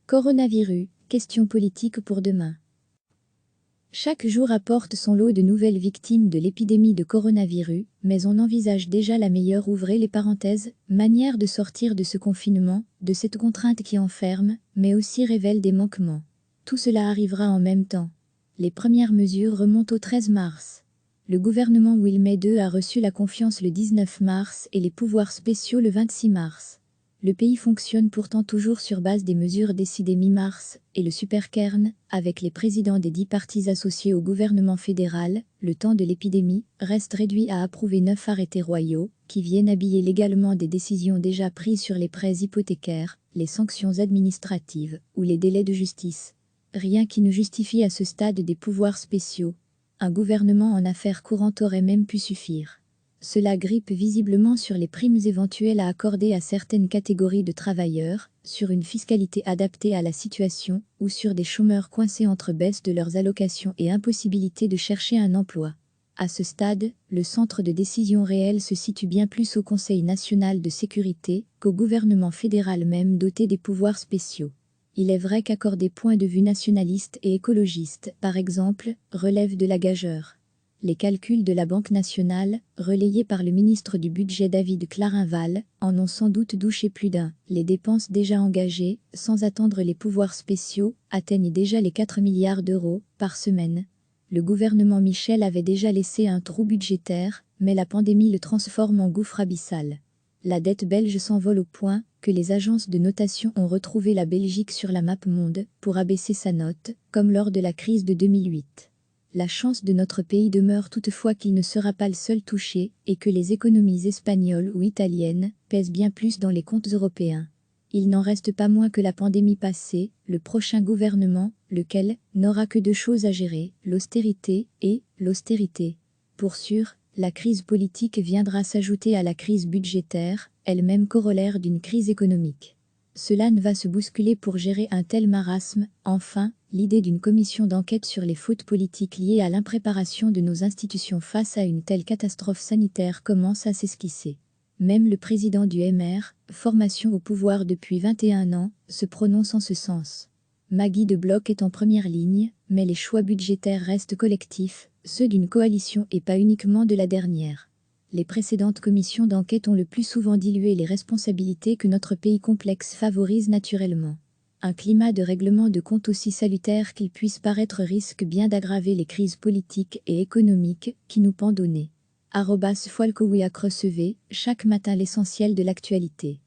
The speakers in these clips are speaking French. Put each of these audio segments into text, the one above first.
Coronavirus, question politique pour demain. Chaque jour apporte son lot de nouvelles victimes de l'épidémie de coronavirus, mais on envisage déjà la meilleure ouvrez les parenthèses, manière de sortir de ce confinement, de cette contrainte qui enferme, mais aussi révèle des manquements. Tout cela arrivera en même temps. Les premières mesures remontent au 13 mars. Le gouvernement Wilmès II a reçu la confiance le 19 mars et les pouvoirs spéciaux le 26 mars. Le pays fonctionne pourtant toujours sur base des mesures décidées mi-mars, et le Supercairn, avec les présidents des 10 partis associés au gouvernement fédéral, le temps de l'épidémie, reste réduit à approuver 9 arrêtés royaux, qui viennent habiller légalement des décisions déjà prises sur les prêts hypothécaires, les sanctions administratives ou les délais de justice. Rien qui ne justifie à ce stade des pouvoirs spéciaux. Un gouvernement en affaires courantes aurait même pu suffire. Cela grippe visiblement sur les primes éventuelles à accorder à certaines catégories de travailleurs, sur une fiscalité adaptée à la situation ou sur des chômeurs coincés entre baisse de leurs allocations et impossibilité de chercher un emploi. À ce stade, le centre de décision réel se situe bien plus au Conseil national de sécurité qu'au gouvernement fédéral même doté des pouvoirs spéciaux. Il est vrai qu'accorder point de vue nationaliste et écologiste, par exemple, relève de la gageure. Les calculs de la Banque nationale, relayés par le ministre du Budget David Clarinval, en ont sans doute douché plus d'un. Les dépenses déjà engagées, sans attendre les pouvoirs spéciaux, atteignent déjà les 4 milliards d'euros par semaine. Le gouvernement Michel avait déjà laissé un trou budgétaire, mais la pandémie le transforme en gouffre abyssal. La dette belge s'envole au point que les agences de notation ont retrouvé la Belgique sur la map monde pour abaisser sa note, comme lors de la crise de 2008. La chance de notre pays demeure toutefois qu'il ne sera pas le seul touché et que les économies espagnoles ou italiennes pèsent bien plus dans les comptes européens. Il n'en reste pas moins que la pandémie passée, le prochain gouvernement, lequel n'aura que deux choses à gérer, l'austérité et l'austérité. Pour sûr, la crise politique viendra s'ajouter à la crise budgétaire, elle-même corollaire d'une crise économique. Cela ne va se bousculer pour gérer un tel marasme. Enfin, l'idée d'une commission d'enquête sur les fautes politiques liées à l'impréparation de nos institutions face à une telle catastrophe sanitaire commence à s'esquisser. Même le président du MR, formation au pouvoir depuis 21 ans, se prononce en ce sens. Maggie de Bloch est en première ligne, mais les choix budgétaires restent collectifs, ceux d'une coalition et pas uniquement de la dernière. Les précédentes commissions d'enquête ont le plus souvent dilué les responsabilités que notre pays complexe favorise naturellement. Un climat de règlement de compte aussi salutaire qu'il puisse paraître risque bien d'aggraver les crises politiques et économiques qui nous pendent au nez. @Folkowiak recevez chaque matin l'essentiel de l'actualité.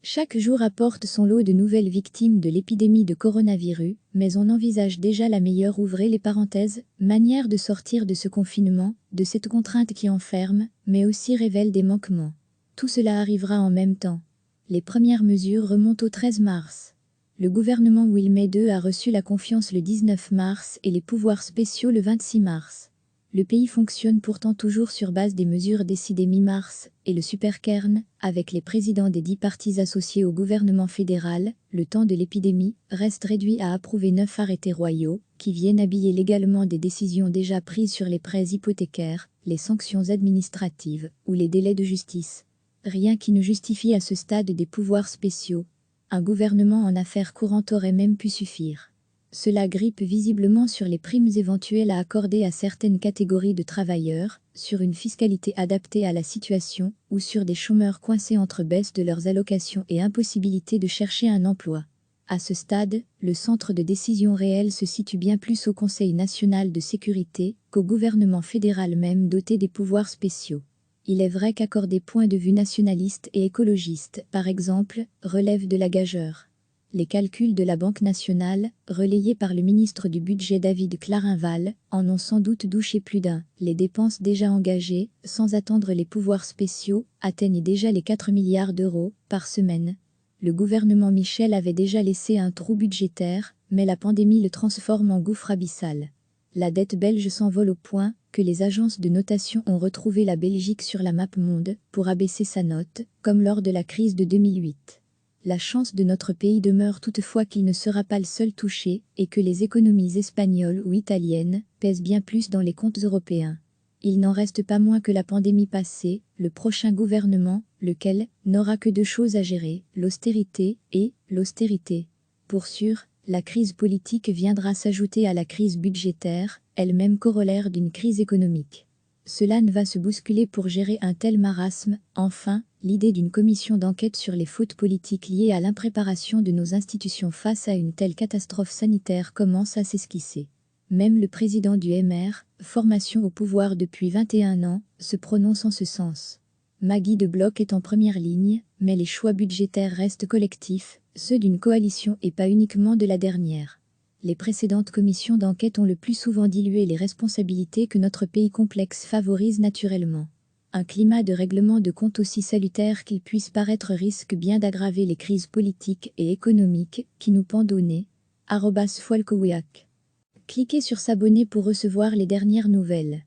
Chaque jour apporte son lot de nouvelles victimes de l'épidémie de coronavirus, mais on envisage déjà la meilleure ouvrez les parenthèses, manière de sortir de ce confinement, de cette contrainte qui enferme, mais aussi révèle des manquements. Tout cela arrivera en même temps. Les premières mesures remontent au 13 mars. Le gouvernement Wilmès II a reçu la confiance le 19 mars et les pouvoirs spéciaux le 26 mars. Le pays fonctionne pourtant toujours sur base des mesures décidées mi-mars, et le Supercairn, avec les présidents des 10 partis associés au gouvernement fédéral, le temps de l'épidémie, reste réduit à approuver 9 arrêtés royaux, qui viennent habiller légalement des décisions déjà prises sur les prêts hypothécaires, les sanctions administratives ou les délais de justice. Rien qui ne justifie à ce stade des pouvoirs spéciaux. Un gouvernement en affaires courantes aurait même pu suffire. Cela grippe visiblement sur les primes éventuelles à accorder à certaines catégories de travailleurs, sur une fiscalité adaptée à la situation ou sur des chômeurs coincés entre baisse de leurs allocations et impossibilité de chercher un emploi. À ce stade, le centre de décision réel se situe bien plus au Conseil national de sécurité qu'au gouvernement fédéral même doté des pouvoirs spéciaux. Il est vrai qu'accorder point de vue nationaliste et écologiste, par exemple, relève de la gageure. Les calculs de la Banque nationale, relayés par le ministre du Budget David Clarinval, en ont sans doute douché plus d'un. Les dépenses déjà engagées, sans attendre les pouvoirs spéciaux, atteignent déjà les 4 milliards d'euros par semaine. Le gouvernement Michel avait déjà laissé un trou budgétaire, mais la pandémie le transforme en gouffre abyssal. La dette belge s'envole au point que les agences de notation ont retrouvé la Belgique sur la map monde pour abaisser sa note, comme lors de la crise de 2008. La chance de notre pays demeure toutefois qu'il ne sera pas le seul touché et que les économies espagnoles ou italiennes pèsent bien plus dans les comptes européens. Il n'en reste pas moins que la pandémie passée, le prochain gouvernement, lequel n'aura que deux choses à gérer, l'austérité et l'austérité. Pour sûr, la crise politique viendra s'ajouter à la crise budgétaire, elle-même corollaire d'une crise économique. Cela ne va se bousculer pour gérer un tel marasme. Enfin, l'idée d'une commission d'enquête sur les fautes politiques liées à l'impréparation de nos institutions face à une telle catastrophe sanitaire commence à s'esquisser. Même le président du MR, formation au pouvoir depuis 21 ans, se prononce en ce sens. Maggie de Bloch est en première ligne, mais les choix budgétaires restent collectifs, ceux d'une coalition et pas uniquement de la dernière. Les précédentes commissions d'enquête ont le plus souvent dilué les responsabilités que notre pays complexe favorise naturellement. Un climat de règlement de comptes aussi salutaire qu'il puisse paraître risque bien d'aggraver les crises politiques et économiques qui nous pendent au nez. @Folkowiak. Cliquez sur s'abonner pour recevoir les dernières nouvelles.